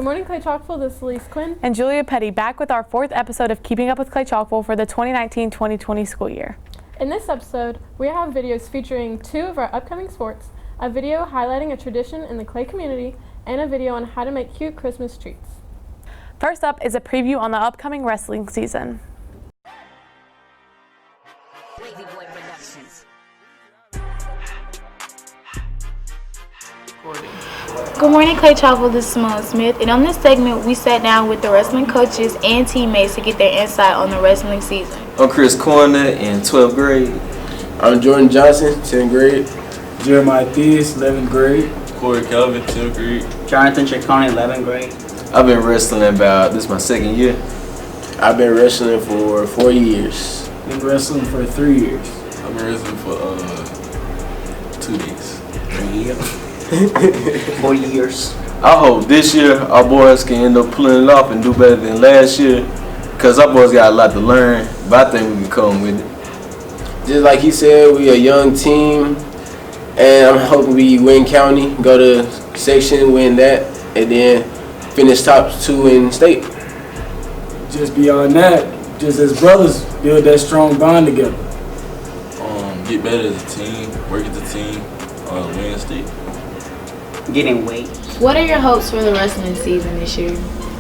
morning, Clay-Chalkville. This is Elise Quinn and Julia Petty, back with our 4th episode of Keeping Up with Clay-Chalkville for the 2019-2020 school year. In this episode, we have videos featuring 2 of our upcoming sports, a video highlighting a tradition in the Clay community, and a video on how to make cute Christmas treats. First up is a preview on the upcoming wrestling season. Good morning, Clay-Chalkville. This is Simone Smith, and on this segment, we sat down with the wrestling coaches and teammates to get their insight on the wrestling season. I'm Chris Corner in 12th grade. I'm Jordan Johnson, 10th grade. Jeremiah Theus, 11th grade. Corey Kelvin, 10th grade. Jonathan Ciccone, 11th grade. I've been wrestling this is my 2nd year. I've been wrestling for 4 years. Been wrestling for 3 years. I've been wrestling for 2 days. 3 years. 4 years. I hope this year our boys can end up pulling it off and do better than last year, because our boys got a lot to learn, but I think we can come with it. Just like he said, we a young team, and I'm hoping we win county, go to section, win that, and then finish top 2 in state. Just beyond that, just as brothers, build that strong bond together. Get better as a team, work as a team, win state. Getting weight. What are your hopes for the wrestling season this year?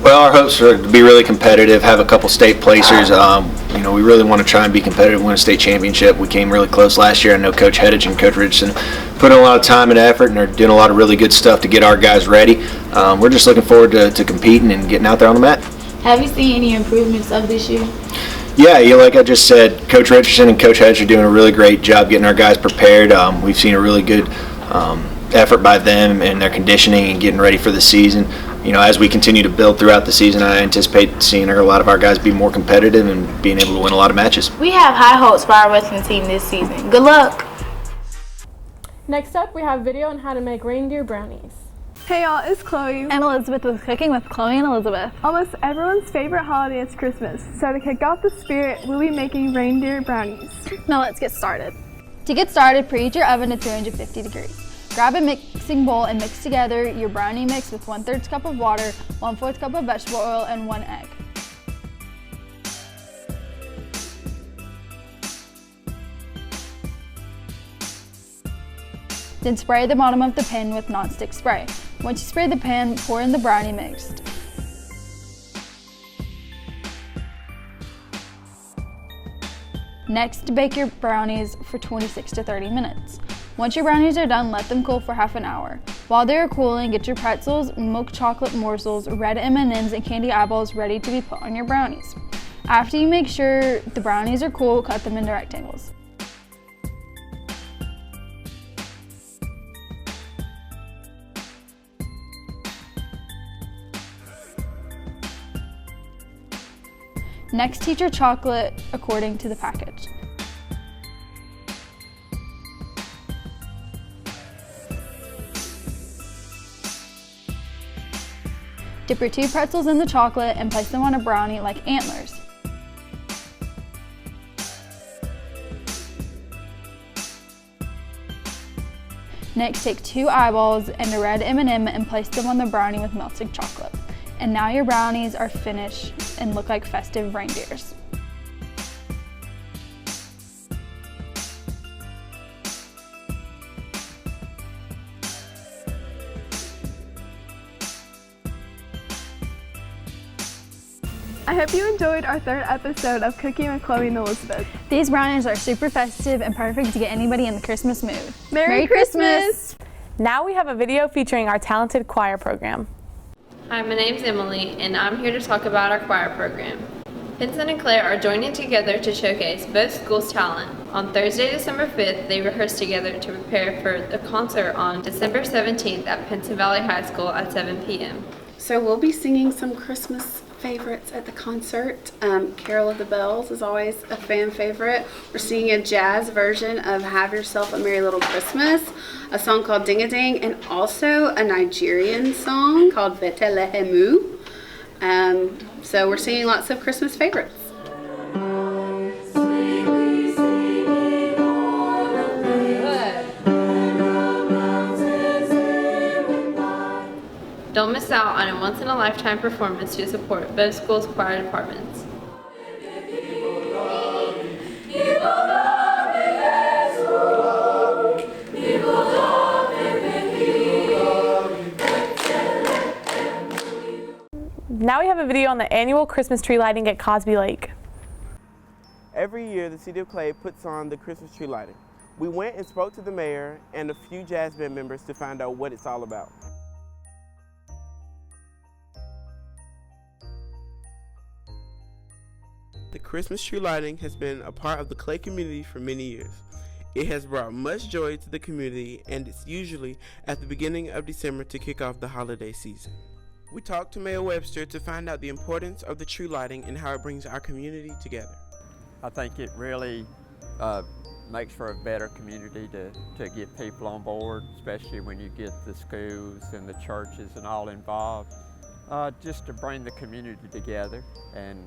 Well, our hopes are to be really competitive, have a couple state placers. We really want to try and be competitive, win a state championship. We came really close last year. I know Coach Heddich and Coach Richardson put in a lot of time and effort and are doing a lot of really good stuff to get our guys ready. We're just looking forward to competing and getting out there on the mat. Have you seen any improvements of this year? Yeah, like I just said, Coach Richardson and Coach Heddich are doing a really great job getting our guys prepared. We've seen a really good effort by them and their conditioning and getting ready for the season. As we continue to build throughout the season, I anticipate seeing a lot of our guys be more competitive and being able to win a lot of matches. We have high hopes for our wrestling team this season. Good luck! Next up, we have video on how to make reindeer brownies. Hey y'all, it's Chloe and Elizabeth with Cooking with Chloe and Elizabeth. Almost everyone's favorite holiday is Christmas, so to kick off the spirit, we'll be making reindeer brownies. Now let's get started. To get started, preheat your oven to 350 degrees. Grab a mixing bowl and mix together your brownie mix with 1/3 cup of water, 1/4 cup of vegetable oil, and 1 egg. Then spray the bottom of the pan with nonstick spray. Once you spray the pan, pour in the brownie mix. Next, bake your brownies for 26 to 30 minutes. Once your brownies are done, let them cool for half an hour. While they are cooling, get your pretzels, milk chocolate morsels, red M&Ms, and candy eyeballs ready to be put on your brownies. After you make sure the brownies are cool, cut them into rectangles. Next, heat your chocolate according to the package. Dip your 2 pretzels in the chocolate and place them on a brownie like antlers. Next, take 2 eyeballs and a red M&M and place them on the brownie with melted chocolate. And now your brownies are finished and look like festive reindeers. I hope you enjoyed our 3rd episode of Cooking with Chloe and Elizabeth. These brownies are super festive and perfect to get anybody in the Christmas mood. Merry Christmas! Now we have a video featuring our talented choir program. Hi, my name's Emily, and I'm here to talk about our choir program. Vincent and Claire are joining together to showcase both schools' talent. On Thursday, December 5th, they rehearsed together to prepare for the concert on December 17th at Pinson Valley High School at 7 p.m. So we'll be singing some Christmas favorites at the concert. Carol of the Bells is always a fan favorite. We're singing a jazz version of Have Yourself a Merry Little Christmas, a song called Ding a Ding, and also a Nigerian song called Betelehemu. So we're singing lots of Christmas favorites. Don't miss out on a once-in-a-lifetime performance to support both schools' choir departments. Now we have a video on the annual Christmas tree lighting at Cosby Lake. Every year, the City of Clay puts on the Christmas tree lighting. We went and spoke to the mayor and a few jazz band members to find out what it's all about. The Christmas tree lighting has been a part of the Clay community for many years. It has brought much joy to the community, and it's usually at the beginning of December to kick off the holiday season. We talked to Mayor Webster to find out the importance of the tree lighting and how it brings our community together. I think it really makes for a better community to get people on board, especially when you get the schools and the churches and all involved, just to bring the community together and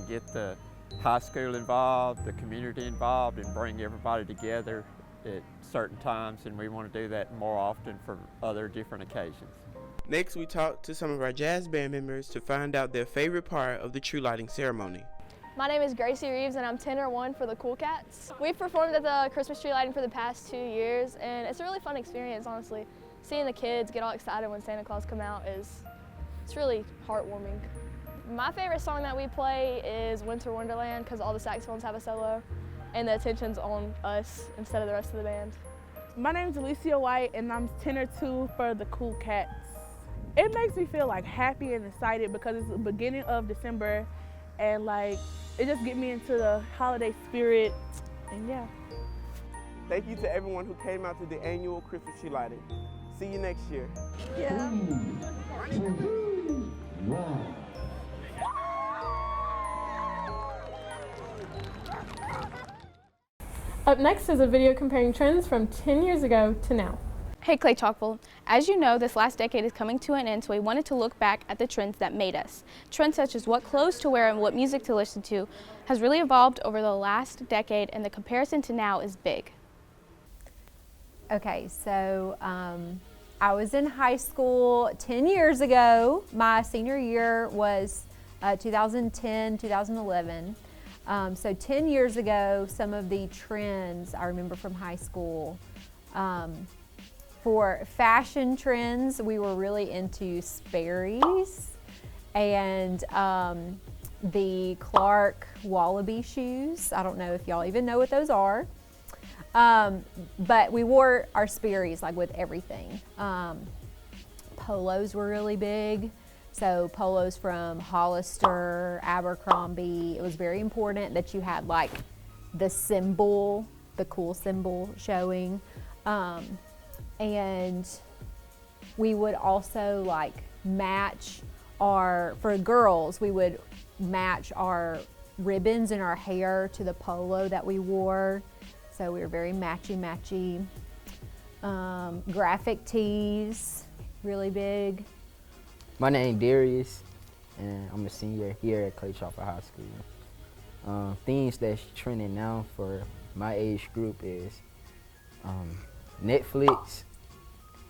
get the high school involved, the community involved, and bring everybody together at certain times, and we want to do that more often for other different occasions. Next, we talked to some of our jazz band members to find out their favorite part of the tree lighting ceremony. My name is Gracie Reeves and I'm tenor 1 for the Cool Cats. We've performed at the Christmas tree lighting for the past 2 years, and it's a really fun experience, honestly. Seeing the kids get all excited when Santa Claus come out it's really heartwarming. My favorite song that we play is Winter Wonderland because all the saxophones have a solo and the attention's on us instead of the rest of the band. My name is Alicia White and I'm tenor 2 for the Cool Cats. It makes me feel like happy and excited because it's the beginning of December and like it just gets me into the holiday spirit, and yeah. Thank you to everyone who came out to the annual Christmas tree lighting. See you next year. Yeah. Up next is a video comparing trends from 10 years ago to now. Hey Clay-Chalkville, as you know, this last decade is coming to an end, so we wanted to look back at the trends that made us. Trends such as what clothes to wear and what music to listen to has really evolved over the last decade, and the comparison to now is big. Okay, so I was in high school 10 years ago. My senior year was 2010, 2011. So 10 years ago, some of the trends I remember from high school. For fashion trends, we were really into Sperry's and the Clark Wallaby shoes. I don't know if y'all even know what those are. But we wore our Sperry's like with everything. Polos were really big. So polos from Hollister, Abercrombie. It was very important that you had like the symbol, the cool symbol showing. And we would also like match for girls, we would match our ribbons in our hair to the polo that we wore. So we were very matchy-matchy. Graphic tees, really big. My name is Darius, and I'm a senior here at Clay-Chalkville High School. Things that's trending now for my age group is Netflix,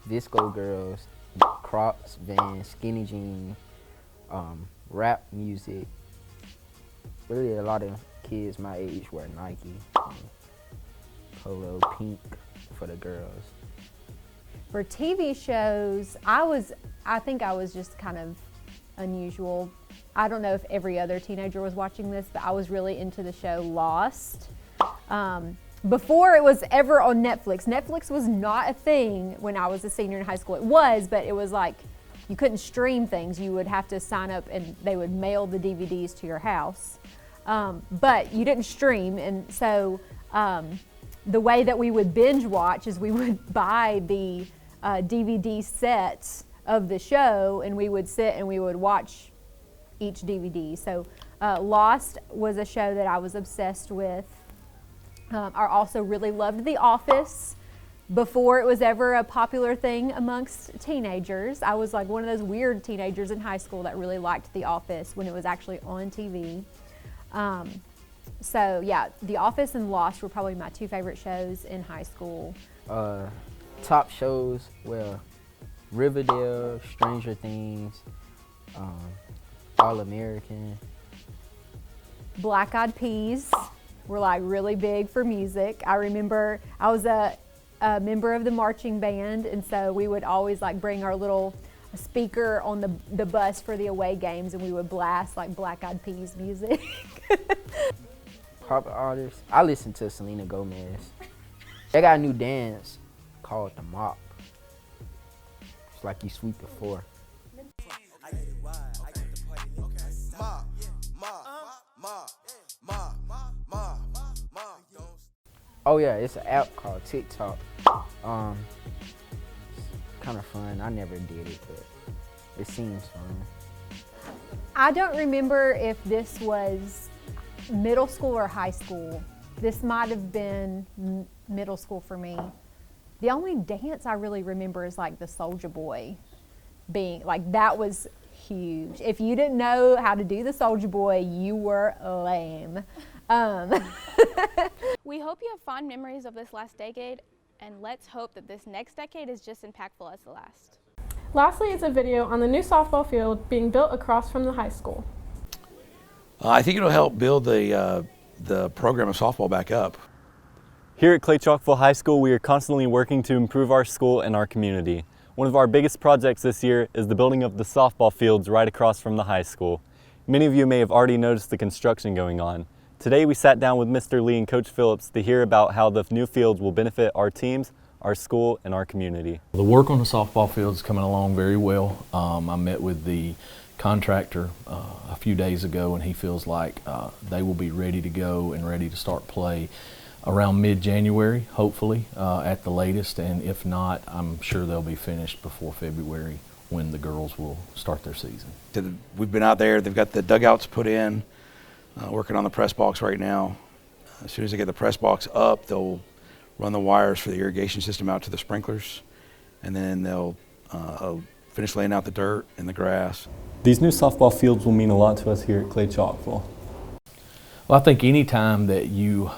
disco girls, Crocs, Vans, skinny jeans, rap music. Really, a lot of kids my age wear Nike, Polo, pink for the girls. For TV shows, I think I was just kind of unusual. I don't know if every other teenager was watching this, but I was really into the show Lost. Before it was ever on Netflix. Netflix was not a thing when I was a senior in high school. It was, but it was like you couldn't stream things. You would have to sign up and they would mail the DVDs to your house. But you didn't stream, and so the way that we would binge watch is we would buy the DVD sets of the show, and we would sit and we would watch each DVD. So Lost was a show that I was obsessed with. I also really loved The Office. Before it was ever a popular thing amongst teenagers, I was like one of those weird teenagers in high school that really liked The Office when it was actually on TV. So yeah, The Office and Lost were probably my 2 favorite shows in high school. Top shows, well, Riverdale, Stranger Things, All American. Black Eyed Peas were like really big for music. I remember I was a member of the marching band, and so we would always like bring our little speaker on the bus for the away games, and we would blast like Black Eyed Peas music. Pop artists, I listen to Selena Gomez. They got a new dance called the mop. It's like you sweep the floor. Oh yeah, it's an app called TikTok. It's kind of fun. I never did it, but it seems fun. I don't remember if this was middle school or high school. This might have been middle school for me. The only dance I really remember is like the Soulja Boy being, like that was huge. If you didn't know how to do the Soulja Boy, you were lame. We hope you have fond memories of this last decade, and let's hope that this next decade is just impactful as the last. Lastly is a video on the new softball field being built across from the high school. I think it'll help build the program of softball back up. Here at Clay-Chalkville High School, we are constantly working to improve our school and our community. One of our biggest projects this year is the building of the softball fields right across from the high school. Many of you may have already noticed the construction going on. Today we sat down with Mr. Lee and Coach Phillips to hear about how the new fields will benefit our teams, our school, and our community. The work on the softball field is coming along very well. I met with the contractor a few days ago, and he feels like they will be ready to go and ready to start play around mid-January, hopefully, at the latest, and if not, I'm sure they'll be finished before February when the girls will start their season. We've been out there, they've got the dugouts put in, working on the press box right now. As soon as they get the press box up, they'll run the wires for the irrigation system out to the sprinklers, and then they'll finish laying out the dirt and the grass. These new softball fields will mean a lot to us here at Clay-Chalkville. Well, I think any time that you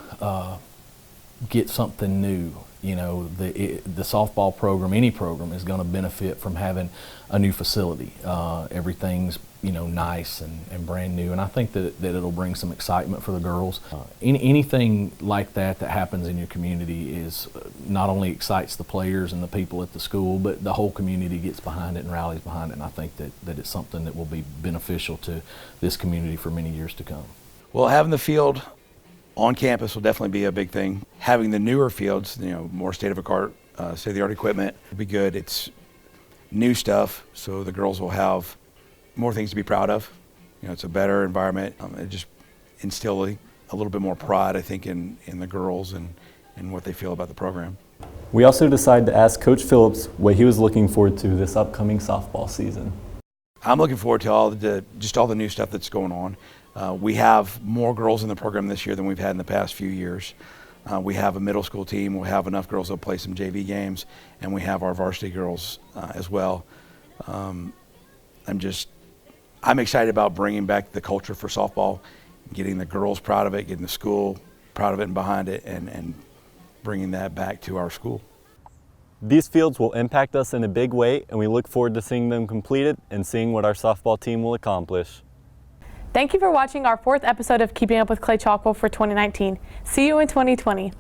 get something new, you know, the softball program, any program is going to benefit from having a new facility. Everything's, you know, nice and brand new, and I think that it'll bring some excitement for the girls. Anything like that happens in your community is not only excites the players and the people at the school, but the whole community gets behind it and rallies behind it, and I think that it's something that will be beneficial to this community for many years to come. Well, having the field on campus will definitely be a big thing. Having the newer fields, you know, more state-of-the-art equipment will be good. It's new stuff, so the girls will have more things to be proud of. You know, it's a better environment. It just instill a little bit more pride, I think, in the girls and what they feel about the program. We also decided to ask Coach Phillips what he was looking forward to this upcoming softball season. I'm looking forward to all the new stuff that's going on. We have more girls in the program this year than we've had in the past few years. We have a middle school team. We'll have enough girls that'll play some JV games, and we have our varsity girls as well. I'm excited about bringing back the culture for softball, getting the girls proud of it, getting the school proud of it and behind it, and bringing that back to our school. These fields will impact us in a big way, and we look forward to seeing them completed and seeing what our softball team will accomplish. Thank you for watching our 4th episode of Keeping Up with Clay-Chalkville for 2019. See you in 2020.